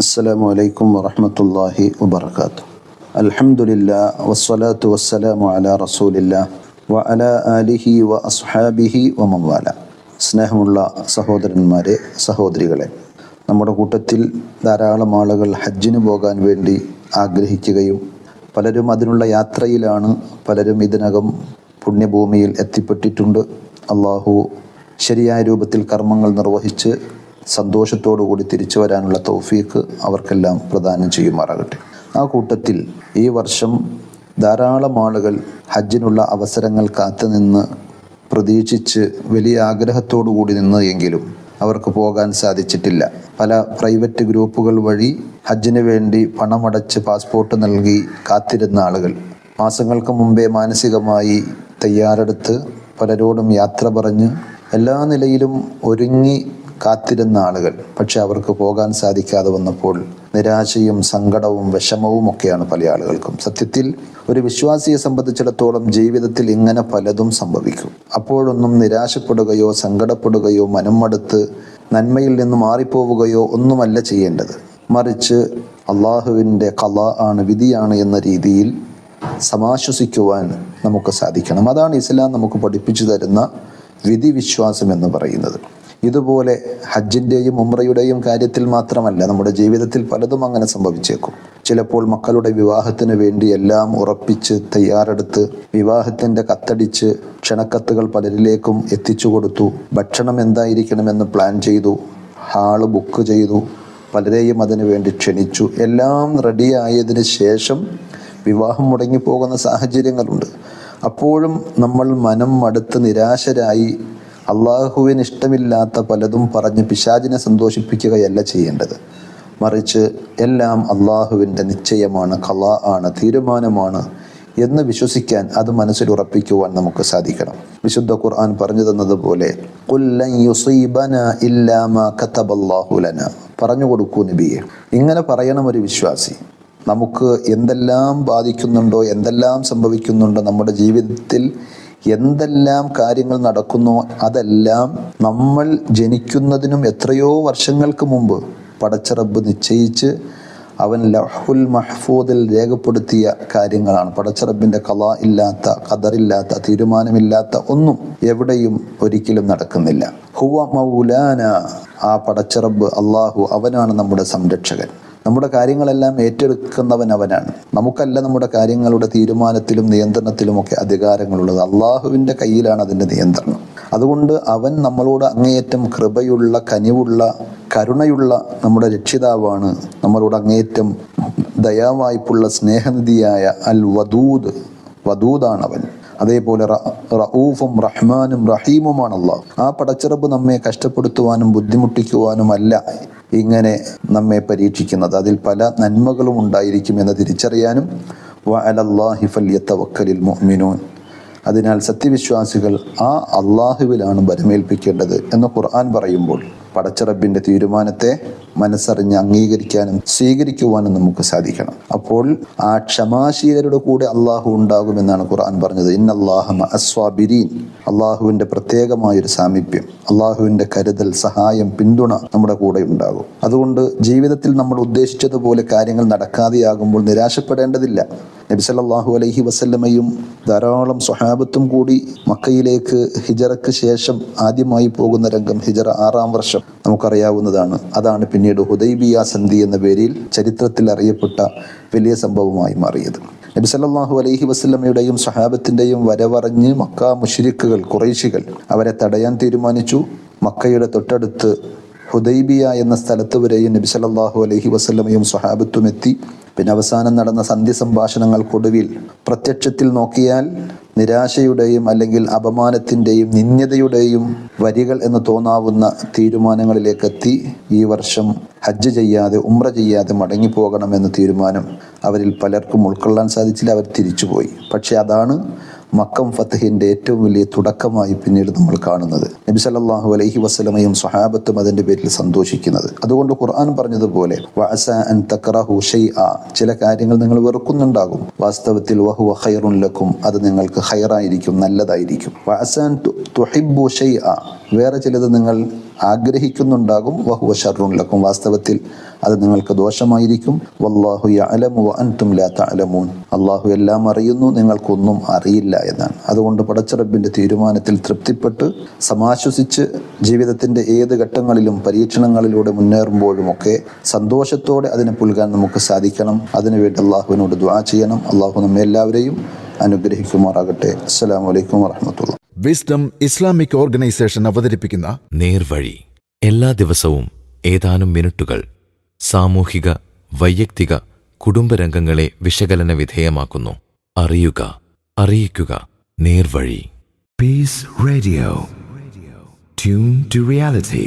അസ്സലാമു അലൈക്കും വറഹ്മത്തുള്ളാഹി വബറകാതുഹു. അൽഹംദുലില്ലാഹ് വസ്സലാത്തു വസ്സലാമു അലാ റസൂലില്ലാഹ് വഅലാ ആലിഹി വഅസ്ഹാബിഹി വമൻവാല. സ്നേഹമുള്ള സഹോദരന്മാരെ, സഹോദരികളെ, നമ്മുടെ കൂട്ടത്തിൽ ധാരാളം ആളുകൾ ഹജ്ജിന് പോകാൻ വേണ്ടി ആഗ്രഹിക്കുകയും പലരും അതിനുള്ള യാത്രയിലാണ്. പലരും ഇതിനകം പുണ്യഭൂമിയിൽ എത്തിപ്പെട്ടിട്ടുണ്ട്. അള്ളാഹു ശരിയായ രൂപത്തിൽ കർമ്മങ്ങൾ നിർവഹിച്ച് സന്തോഷത്തോടുകൂടി തിരിച്ചു വരാനുള്ള തൗഫീഖ് അവർക്കെല്ലാം പ്രദാനം ചെയ്യുമാറാകട്ടെ. ആ കൂട്ടത്തിൽ ഈ വർഷം ധാരാളം ആളുകൾ ഹജ്ജിനുള്ള അവസരങ്ങൾ കാത്തുനിന്ന് പ്രതീക്ഷിച്ച് വലിയ ആഗ്രഹത്തോടു കൂടി നിന്ന് എങ്കിലും അവർക്ക് പോകാൻ സാധിച്ചിട്ടില്ല. പല പ്രൈവറ്റ് ഗ്രൂപ്പുകൾ വഴി ഹജ്ജിന് വേണ്ടി പണമടച്ച് പാസ്പോർട്ട് നൽകി കാത്തിരുന്ന ആളുകൾ മാസങ്ങൾക്ക് മുമ്പേ മാനസികമായി തയ്യാറെടുത്ത് പലരോടും യാത്ര പറഞ്ഞ് എല്ലാ നിലയിലും ഒരുങ്ങി കാത്തിരുന്ന ആളുകൾ, പക്ഷെ അവർക്ക് പോകാൻ സാധിക്കാതെ വന്നപ്പോൾ നിരാശയും സങ്കടവും വിഷമവും ഒക്കെയാണ് പല ആളുകൾക്കും. സത്യത്തിൽ ഒരു വിശ്വാസിയെ സംബന്ധിച്ചിടത്തോളം ജീവിതത്തിൽ ഇങ്ങനെ പലതും സംഭവിക്കും. അപ്പോഴൊന്നും നിരാശപ്പെടുകയോ സങ്കടപ്പെടുകയോ മനം മടുത്ത് നന്മയിൽ നിന്ന് മാറിപ്പോവുകയോ ഒന്നുമല്ല ചെയ്യേണ്ടത്. മറിച്ച് അള്ളാഹുവിൻ്റെ ഖളാ ആണ്, വിധിയാണ് എന്ന രീതിയിൽ സമാശ്വസിക്കുവാൻ നമുക്ക് സാധിക്കണം. അതാണ് ഇസ്ലാം നമുക്ക് പഠിപ്പിച്ചു തരുന്ന വിധി വിശ്വാസം എന്ന് പറയുന്നത്. ഇതുപോലെ ഹജ്ജിൻ്റെയും ഉംറയുടെയും കാര്യത്തിൽ മാത്രമല്ല, നമ്മുടെ ജീവിതത്തിൽ പലതും അങ്ങനെ സംഭവിച്ചേക്കും. ചിലപ്പോൾ മക്കളുടെ വിവാഹത്തിന് വേണ്ടി എല്ലാം ഉറപ്പിച്ച് തയ്യാറെടുത്ത് വിവാഹത്തിൻ്റെ കത്തടിച്ച് ക്ഷണക്കത്തുകൾ പലരിലേക്കും എത്തിച്ചു കൊടുത്തു. ഭക്ഷണം എന്തായിരിക്കണമെന്ന് പ്ലാൻ ചെയ്തു, ഹാള് ബുക്ക് ചെയ്തു, പലരെയും അതിനു വേണ്ടി ക്ഷണിച്ചു. എല്ലാം റെഡിയായതിന് ശേഷം വിവാഹം മുടങ്ങിപ്പോകുന്ന സാഹചര്യങ്ങളുണ്ട്. അപ്പോഴും നമ്മൾ മനം മടുത്ത് നിരാശരായി അള്ളാഹുവിന് ഇഷ്ടമില്ലാത്ത പലതും പറഞ്ഞ് പിശാചിനെ സന്തോഷിപ്പിക്കുകയല്ല ചെയ്യേണ്ടത്. മറിച്ച് എല്ലാം അള്ളാഹുവിൻ്റെ നിശ്ചയമാണ്, ഖളാ ആണ്, തീരുമാനമാണ് എന്ന് വിശ്വസിക്കാൻ, അത് മനസ്സിൽ ഉറപ്പിക്കുവാൻ നമുക്ക് സാധിക്കണം. വിശുദ്ധ ഖുർആൻ പറഞ്ഞു തന്നതുപോലെ ഖുൽ ലൻ യുസീബനാ ഇല്ലാ മാ കതബല്ലാഹു ലനാ, പറഞ്ഞു കൊടുക്കൂ നബിയെ, ഇങ്ങനെ പറയണം ഒരു വിശ്വാസി. നമുക്ക് എന്തെല്ലാം ബാധിക്കുന്നുണ്ടോ, എന്തെല്ലാം സംഭവിക്കുന്നുണ്ടോ, നമ്മുടെ ജീവിതത്തിൽ എന്തെല്ലാം കാര്യങ്ങൾ നടക്കുന്നോ അതെല്ലാം നമ്മൾ ജനിക്കുന്നതിനും എത്രയോ വർഷങ്ങൾക്ക് മുമ്പ് പടച്ച റബ്ബ് നിശ്ചയിച്ച് അവൻ ലഹ്ഫുൽ മഹ്ഫൂദിൽ രേഖപ്പെടുത്തിയ കാര്യങ്ങളാണ്. പടച്ച റബ്ബിൻ്റെ ഖളാ ഇല്ലാത്ത, ഖദറില്ലാത്ത, തീരുമാനമില്ലാത്ത ഒന്നും എവിടെയും ഒരിക്കലും നടക്കുന്നില്ല. ഹുവ മൗലാന, ആ പടച്ച റബ്ബ് അള്ളാഹു അവനാണ് നമ്മുടെ സംരക്ഷകൻ. നമ്മുടെ കാര്യങ്ങളെല്ലാം ഏറ്റെടുക്കുന്നവൻ അവനാണ്. നമുക്കല്ല നമ്മുടെ കാര്യങ്ങളുടെ തീരുമാനത്തിലും നിയന്ത്രണത്തിലുമൊക്കെ അധികാരങ്ങളുള്ളത്. അള്ളാഹുവിൻ്റെ കയ്യിലാണ് അതിൻ്റെ നിയന്ത്രണം. അതുകൊണ്ട് അവൻ നമ്മളോട് അങ്ങേയറ്റം കൃപയുള്ള, കനിവുള്ള, കരുണയുള്ള നമ്മുടെ രക്ഷിതാവാണ്. നമ്മളോട് അങ്ങേയറ്റം ദയാവായ്പുള്ള സ്നേഹനിധിയായ അൽ വദൂദ്, വദൂദാണ് അവൻ. അതേപോലെ റഊഫും റഹ്മാനും റഹീമുമാണ് അല്ലാഹ്. ആ പടച്ചിറപ്പ് നമ്മെ കഷ്ടപ്പെടുത്തുവാനും ബുദ്ധിമുട്ടിക്കുവാനും അല്ല ഇങ്ങനെ നമ്മെ പരീക്ഷിക്കുന്നത്. അതിൽ പല നന്മകളും ഉണ്ടായിരിക്കും എന്ന് തിരിച്ചറിയാനും വഅലല്ലാഹി ഫല്യതവക്കലിൽ മുഅ്മിനൂൻ, അതിനാൽ സത്യവിശ്വാസികൾ ആ അള്ളാഹുവിലാണ് ബരമേൽപ്പിക്കേണ്ടത് എന്ന് ഖുർആൻ പറയുമ്പോൾ പടച്ചിറപ്പിൻ്റെ തീരുമാനത്തെ മനസ്സറിഞ്ഞ് അംഗീകരിക്കാനും സ്വീകരിക്കുവാനും നമുക്ക് സാധിക്കണം. അപ്പോൾ ആ ക്ഷമാശീലരുടെ കൂടെ അള്ളാഹു ഉണ്ടാകുമെന്നാണ് ഖുർആൻ പറഞ്ഞത്. ഇന്നല്ലാഹ മഅസ്വാബിരീൻ, അള്ളാഹുവിൻ്റെ പ്രത്യേകമായൊരു സാമീപ്യം, അള്ളാഹുവിൻ്റെ കരുതൽ, സഹായം, പിന്തുണ നമ്മുടെ കൂടെ ഉണ്ടാകും. അതുകൊണ്ട് ജീവിതത്തിൽ നമ്മൾ ഉദ്ദേശിച്ചതുപോലെ കാര്യങ്ങൾ നടക്കാതെയാകുമ്പോൾ നിരാശപ്പെടേണ്ടതില്ല. നബി സല്ലല്ലാഹു അലൈഹി വസല്ലമയും ധാരാളം സ്വഹാബത്തും കൂടി മക്കയിലേക്ക് ഹിജറക്ക് ശേഷം ആദ്യമായി പോകുന്ന രംഗം ഹിജറ 6-ാം വർഷം നമുക്കറിയാവുന്നതാണ്. അതാണ് പിന്നീട് ഹുദൈബിയ സന്ധി എന്ന പേരിൽ ചരിത്രത്തിൽ അറിയപ്പെട്ട വലിയ സംഭവമായി മാറിയത്. നബി സല്ലല്ലാഹു അലൈഹി വസല്ലമയുടെയും സ്വഹാബത്തിൻ്റെയും വരവറിഞ്ഞ് മക്ക മുശ്രിക്കുകൾ, ഖുറൈശികൾ അവരെ തടയാൻ തീരുമാനിച്ചു. മക്കയുടെ തൊട്ടടുത്ത് ഹുദൈബിയ എന്ന സ്ഥലത്ത് വരെയും നബി സല്ലല്ലാഹു അലൈഹി വസല്ലമയും സ്വഹാബത്തും എത്തി. പിന്നെ അവസാനം നടന്ന സന്ധി സംഭാഷണങ്ങൾക്കൊടുവിൽ പ്രത്യക്ഷത്തിൽ നോക്കിയാൽ നിരാശയുടെയും അല്ലെങ്കിൽ അപമാനത്തിൻ്റെയും നിന്ദ്യതയുടെയും വരികൾ എന്ന് തോന്നാവുന്ന തീരുമാനങ്ങളിലേക്കെത്തി. ഈ വർഷം ഹജ്ജ് ചെയ്യാതെ, ഉംറ ചെയ്യാതെ മടങ്ങിപ്പോകണമെന്ന തീരുമാനം അവരിൽ പലർക്കും ഉൾക്കൊള്ളാൻ സാധിച്ചില്ല. അവർ തിരിച്ചുപോയി. പക്ഷെ അതാണ് മക്കം ഫത്ഹിൻ്റെ ഏറ്റവും വലിയ തുടക്കമായി പിന്നീട് നമ്മൾ കാണുന്നത്. നബി സല്ലല്ലാഹു അലൈഹി വസല്ലമയും സ്വഹാബത്തും അതിൻ്റെ പേരിൽ സന്തോഷിക്കുന്നത്. അതുകൊണ്ട് ഖുർആൻ പറഞ്ഞതുപോലെ വഅസാ അൻ തക്റഹു ഷൈഅ, ചില കാര്യങ്ങൾ നിങ്ങൾ വെറുക്കുന്നുണ്ടാകും, വാസ്തവത്തിൽ വഹുവ ഖൈറുൻ ലക്കും, അത് നിങ്ങൾക്ക് ഖൈറായിരിക്കും, നല്ലതായിരിക്കും. വഅസാ അൻ തുഹിബ്ബു ഷൈഅ, വേറെ ചിലത് നിങ്ങൾ ആഗ്രഹിക്കുന്നുണ്ടാകും. വഹുവ ശർറുൻ ലക്കും, വാസ്തവത്തിൽ അത് നിങ്ങൾക്ക് ദോഷമായിരിക്കും. വല്ലാഹു യഅലമു വഅൻതും ലാ തഅലമൂൻ, അള്ളാഹു എല്ലാം അറിയുന്നു, നിങ്ങൾക്കൊന്നും അറിയില്ല എന്നാണ്. അതുകൊണ്ട് പടച്ചറബിൻ്റെ തീരുമാനത്തിൽ തൃപ്തിപ്പെട്ട് സമാശ്വസിച്ച് ജീവിതത്തിൻ്റെ ഏത് ഘട്ടങ്ങളിലും പരീക്ഷണങ്ങളിലൂടെ മുന്നേറുമ്പോഴുമൊക്കെ സന്തോഷത്തോടെ അതിനെ പുൽകാൻ നമുക്ക് സാധിക്കണം. അതിനുവേണ്ടി അള്ളാഹുവിനോട് ദുആ ചെയ്യണം. അള്ളാഹു നമ്മെ എല്ലാവരെയും അനുഗ്രഹിക്കുമാറാകട്ടെ. അസ്സലാമു അലൈക്കും വറഹ്മത്തുള്ളാഹി. വിസ്ഡം ഇസ്ലാമിക് ഓർഗനൈസേഷൻ അവതരിപ്പിക്കുന്ന നേർവഴി എല്ലാ ദിവസവും ഏതാനും മിനിറ്റുകൾ സാമൂഹിക, വൈയക്തിക, കുടുംബരംഗങ്ങളെ വിശകലന വിധേയമാക്കുന്നു. അറിയുക, അറിയിക്കുക. നേർവഴി. Peace Radio. Tune to reality.